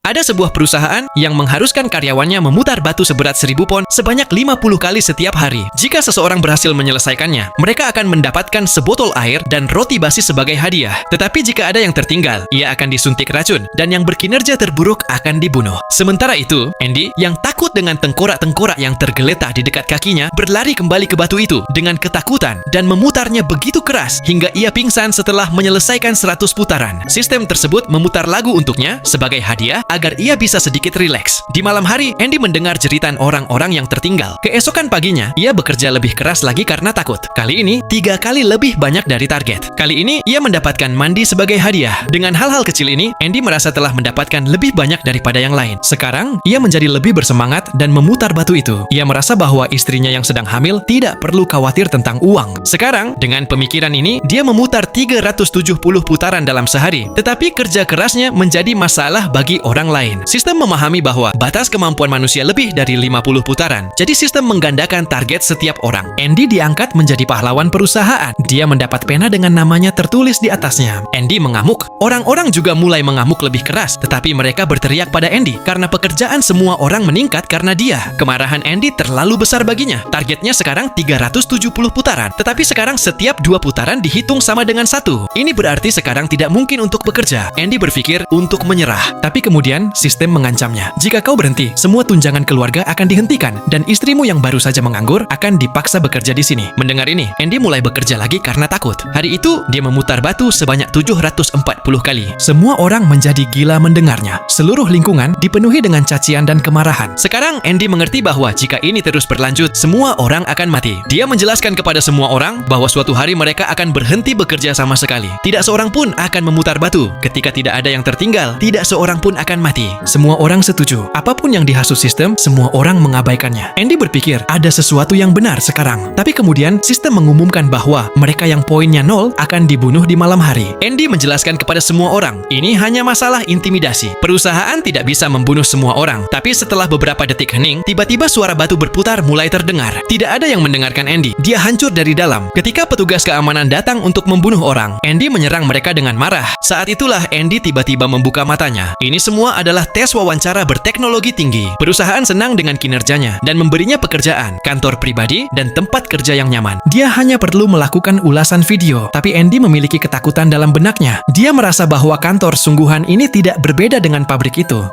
Ada sebuah perusahaan yang mengharuskan karyawannya memutar batu seberat 1000 pon sebanyak 50 kali setiap hari. Jika seseorang berhasil menyelesaikannya, mereka akan mendapatkan sebotol air dan roti basi sebagai hadiah. Tetapi jika ada yang tertinggal, ia akan disuntik racun dan yang berkinerja terburuk akan dibunuh. Sementara itu, Andy yang takut dengan tengkorak-tengkorak yang tergeletak di dekat kakinya berlari kembali ke batu itu dengan ketakutan dan memutarnya begitu keras hingga ia pingsan setelah menyelesaikan 100 putaran. Sistem tersebut memutar lagu untuknya sebagai hadiah agar ia bisa sedikit rileks. Di malam hari, Andy mendengar jeritan orang-orang yang tertinggal. Keesokan paginya, ia bekerja lebih keras lagi karena takut. Kali ini, 3 kali lebih banyak dari target. Kali ini, ia mendapatkan mandi sebagai hadiah. Dengan hal-hal kecil ini, Andy merasa telah mendapatkan lebih banyak daripada yang lain. Sekarang, ia menjadi lebih bersemangat dan memutar batu itu. Ia merasa bahwa istrinya yang sedang hamil tidak perlu khawatir tentang uang. Sekarang, dengan pemikiran ini, dia memutar 370 putaran dalam sehari. Tetapi kerja kerasnya menjadi masalah bagi orang lain. Sistem memahami bahwa batas kemampuan manusia lebih dari 50 putaran. Jadi sistem menggandakan target setiap orang. Andy diangkat menjadi pahlawan perusahaan. Dia mendapat pena dengan namanya tertulis di atasnya. Andy mengamuk. Orang-orang juga mulai mengamuk lebih keras. Tetapi mereka berteriak pada Andy karena pekerjaan semua orang meningkat karena dia. Kemarahan Andy terlalu besar baginya. Targetnya sekarang 370 putaran. Tetapi sekarang setiap 2 putaran dihitung sama dengan 1. Ini berarti sekarang tidak mungkin untuk bekerja. Andy berpikir untuk menyerah. Tapi kemudian sistem mengancamnya. Jika kau berhenti, semua tunjangan keluarga akan dihentikan dan istrimu yang baru saja menganggur akan dipaksa bekerja di sini. Mendengar ini, Andy mulai bekerja lagi karena takut. Hari itu, dia memutar batu sebanyak 740 kali. Semua orang menjadi gila mendengarnya. Seluruh lingkungan dipenuhi dengan cacian dan kemarahan. Sekarang, Andy mengerti bahwa jika ini terus berlanjut, semua orang akan mati. Dia menjelaskan kepada semua orang bahwa suatu hari mereka akan berhenti bekerja sama sekali. Tidak seorang pun akan memutar batu. Ketika tidak ada yang tertinggal, tidak seorang pun akan mati. Semua orang setuju. Apapun yang dihasut sistem, semua orang mengabaikannya. Andy berpikir ada sesuatu yang benar sekarang. Tapi kemudian sistem mengumumkan bahwa mereka yang poinnya 0 akan dibunuh di malam hari. Andy menjelaskan kepada semua orang, ini hanya masalah intimidasi. Perusahaan tidak bisa membunuh semua orang. Tapi setelah beberapa detik hening, tiba-tiba suara batu berputar mulai terdengar. Tidak ada yang mendengarkan Andy. Dia hancur dari dalam. Ketika petugas keamanan datang untuk membunuh orang, Andy menyerang mereka dengan marah. Saat itulah Andy tiba-tiba membuka matanya. Ini semua adalah tes wawancara berteknologi tinggi. Perusahaan senang dengan kinerjanya dan memberinya pekerjaan, kantor pribadi, dan tempat kerja yang nyaman. Dia hanya perlu melakukan ulasan video. Tapi Andy memiliki ketakutan dalam benaknya. Dia merasa bahwa kantor sungguhan ini tidak berbeda dengan pabrik itu.